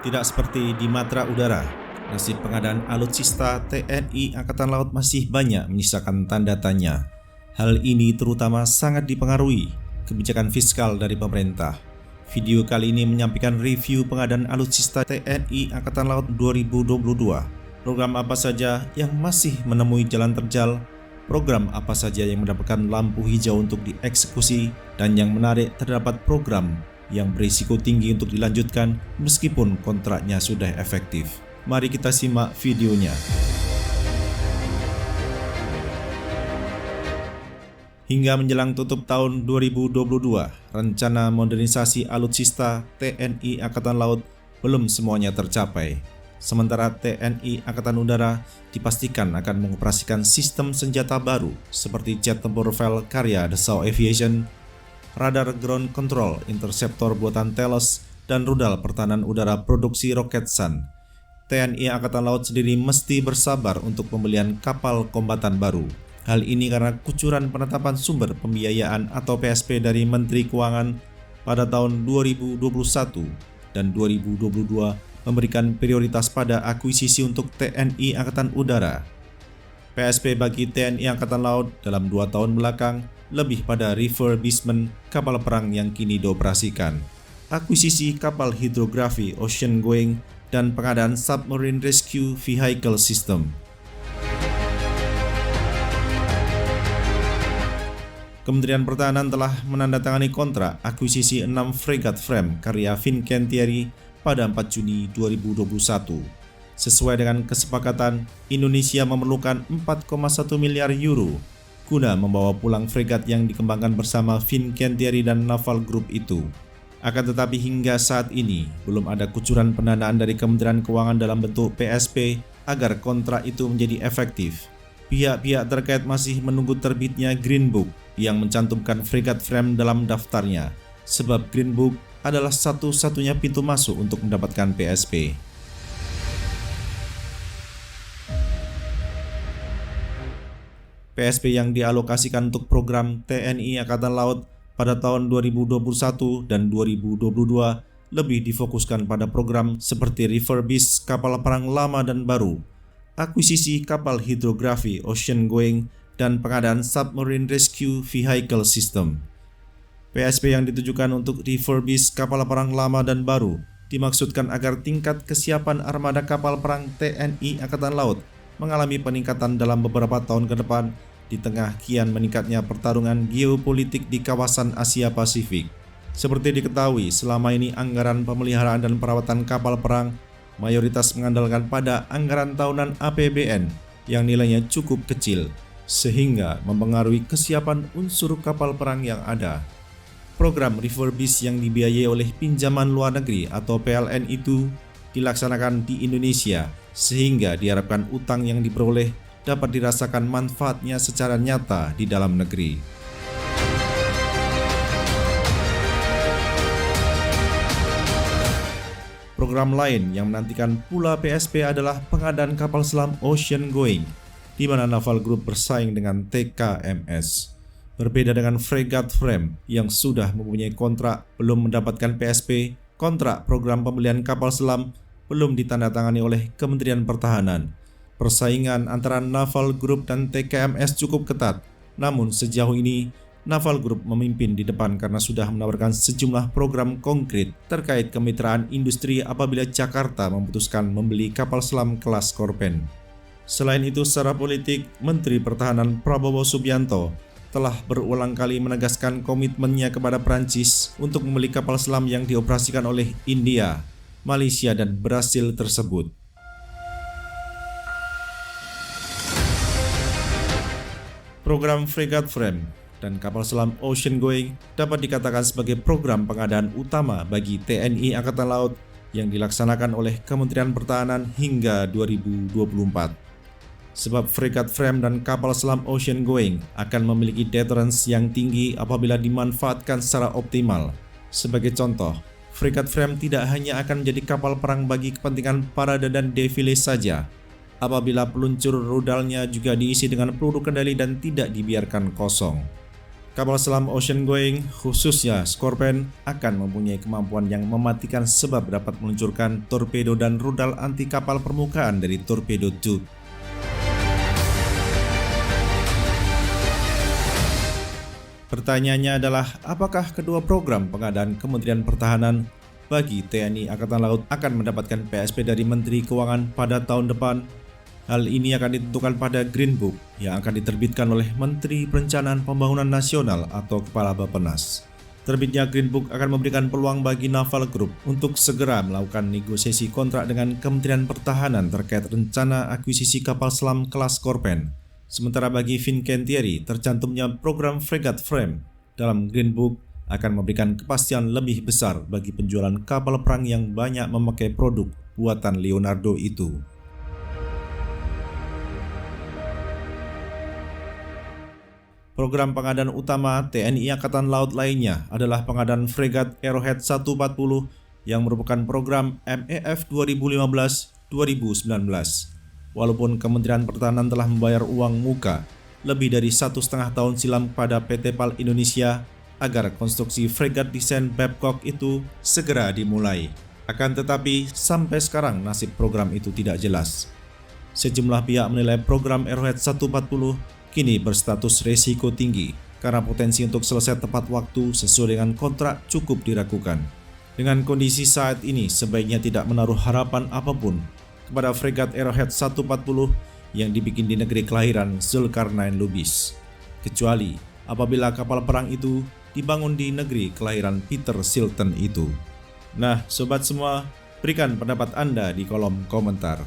Tidak seperti di matra udara, nasib pengadaan alutsista TNI Angkatan Laut masih banyak menyisakan tanda tanya. Hal ini terutama sangat dipengaruhi kebijakan fiskal dari pemerintah. Video kali ini menyampaikan review pengadaan alutsista TNI Angkatan Laut 2022. Program apa saja yang masih menemui jalan terjal, program apa saja yang mendapatkan lampu hijau untuk dieksekusi, dan yang menarik terdapat program yang berisiko tinggi untuk dilanjutkan meskipun kontraknya sudah efektif. Mari kita simak videonya. Hingga menjelang tutup tahun 2022, rencana modernisasi alutsista TNI Angkatan Laut belum semuanya tercapai. Sementara TNI Angkatan Udara dipastikan akan mengoperasikan sistem senjata baru seperti jet tempur karya Dassault Aviation, radar ground control interceptor buatan Telos, dan rudal pertahanan udara produksi Roketsan. TNI Angkatan Laut sendiri mesti bersabar untuk pembelian kapal kombatan baru. Hal ini karena kucuran penetapan sumber pembiayaan atau PSP dari Menteri Keuangan pada tahun 2021 dan 2022 memberikan prioritas pada akuisisi untuk TNI Angkatan Udara. PSP bagi TNI Angkatan Laut dalam 2 tahun belakang lebih pada refurbishment kapal perang yang kini dioperasikan, akuisisi kapal hidrografi ocean going, dan pengadaan submarine rescue vehicle system. Kementerian Pertahanan telah menandatangani kontrak akuisisi 6 fregat frame karya Fincantieri pada 4 Juni 2021. Sesuai dengan kesepakatan, Indonesia memerlukan 4,1 miliar euro guna membawa pulang fregat yang dikembangkan bersama Fincantieri dan Naval Group itu. Akan tetapi hingga saat ini belum ada kucuran pendanaan dari Kementerian Keuangan dalam bentuk PSP agar kontrak itu menjadi efektif. Pihak-pihak terkait masih menunggu terbitnya Green Book yang mencantumkan fregat frame dalam daftarnya, sebab Green Book adalah satu-satunya pintu masuk untuk mendapatkan PSP. PSP yang dialokasikan untuk program TNI Angkatan Laut pada tahun 2021 dan 2022 lebih difokuskan pada program seperti refurbish kapal perang lama dan baru, akuisisi kapal hidrografi ocean going, dan pengadaan submarine rescue vehicle system. PSP yang ditujukan untuk refurbish kapal perang lama dan baru dimaksudkan agar tingkat kesiapan armada kapal perang TNI Angkatan Laut mengalami peningkatan dalam beberapa tahun ke depan di tengah kian meningkatnya pertarungan geopolitik di kawasan Asia Pasifik. Seperti diketahui, selama ini anggaran pemeliharaan dan perawatan kapal perang mayoritas mengandalkan pada anggaran tahunan APBN yang nilainya cukup kecil, sehingga mempengaruhi kesiapan unsur kapal perang yang ada. Program refurbish yang dibiayai oleh pinjaman luar negeri atau PLN itu dilaksanakan di Indonesia, sehingga diharapkan utang yang diperoleh dapat dirasakan manfaatnya secara nyata di dalam negeri. Program lain yang menantikan pula PSP adalah pengadaan kapal selam ocean going, di mana Naval Group bersaing dengan TKMS. Berbeda dengan fregat frame yang sudah mempunyai kontrak belum mendapatkan PSP, kontrak program pembelian kapal selam belum ditandatangani oleh Kementerian Pertahanan. Persaingan antara Naval Group dan TKMS cukup ketat, namun sejauh ini Naval Group memimpin di depan karena sudah menawarkan sejumlah program konkret terkait kemitraan industri apabila Jakarta memutuskan membeli kapal selam kelas Korpen. Selain itu, secara politik, Menteri Pertahanan Prabowo Subianto telah berulang kali menegaskan komitmennya kepada Prancis untuk membeli kapal selam yang dioperasikan oleh India, Malaysia, dan Brasil tersebut. Program fregat frame dan kapal selam ocean going dapat dikatakan sebagai program pengadaan utama bagi TNI Angkatan Laut yang dilaksanakan oleh Kementerian Pertahanan hingga 2024. Sebab fregat frame dan kapal selam ocean going akan memiliki deterrence yang tinggi apabila dimanfaatkan secara optimal. Sebagai contoh, fregat frame tidak hanya akan menjadi kapal perang bagi kepentingan parade dan defile saja, apabila peluncur rudalnya juga diisi dengan peluru kendali dan tidak dibiarkan kosong. Kapal selam ocean going, khususnya Scorpion, akan mempunyai kemampuan yang mematikan sebab dapat meluncurkan torpedo dan rudal anti kapal permukaan dari torpedo tube. Pertanyaannya adalah, apakah kedua program pengadaan Kementerian Pertahanan bagi TNI Angkatan Laut akan mendapatkan PSP dari Menteri Keuangan pada tahun depan? Hal ini akan ditentukan pada Green Book yang akan diterbitkan oleh Menteri Perencanaan Pembangunan Nasional atau Kepala Bappenas. Terbitnya Green Book akan memberikan peluang bagi Naval Group untuk segera melakukan negosiasi kontrak dengan Kementerian Pertahanan terkait rencana akuisisi kapal selam kelas Scorpion. Sementara bagi Fincantieri, tercantumnya program Frigate Frame dalam Green Book akan memberikan kepastian lebih besar bagi penjualan kapal perang yang banyak memakai produk buatan Leonardo itu. Program pengadaan utama TNI Angkatan Laut lainnya adalah pengadaan fregat Arrowhead 140 yang merupakan program MEF 2015-2019. Walaupun Kementerian Pertahanan telah membayar uang muka lebih dari 1,5 tahun silam pada PT PAL Indonesia agar konstruksi fregat desain Babcock itu segera dimulai. Akan tetapi, sampai sekarang nasib program itu tidak jelas. Sejumlah pihak menilai program Arrowhead 140 kini berstatus resiko tinggi karena potensi untuk selesai tepat waktu sesuai dengan kontrak cukup diragukan. Dengan kondisi saat ini, sebaiknya tidak menaruh harapan apapun kepada fregat Arrowhead 140 yang dibikin di negeri kelahiran Zulkarnain Lubis, kecuali apabila kapal perang itu dibangun di negeri kelahiran Peter Shilton itu. Nah, sobat semua, berikan pendapat Anda di kolom komentar.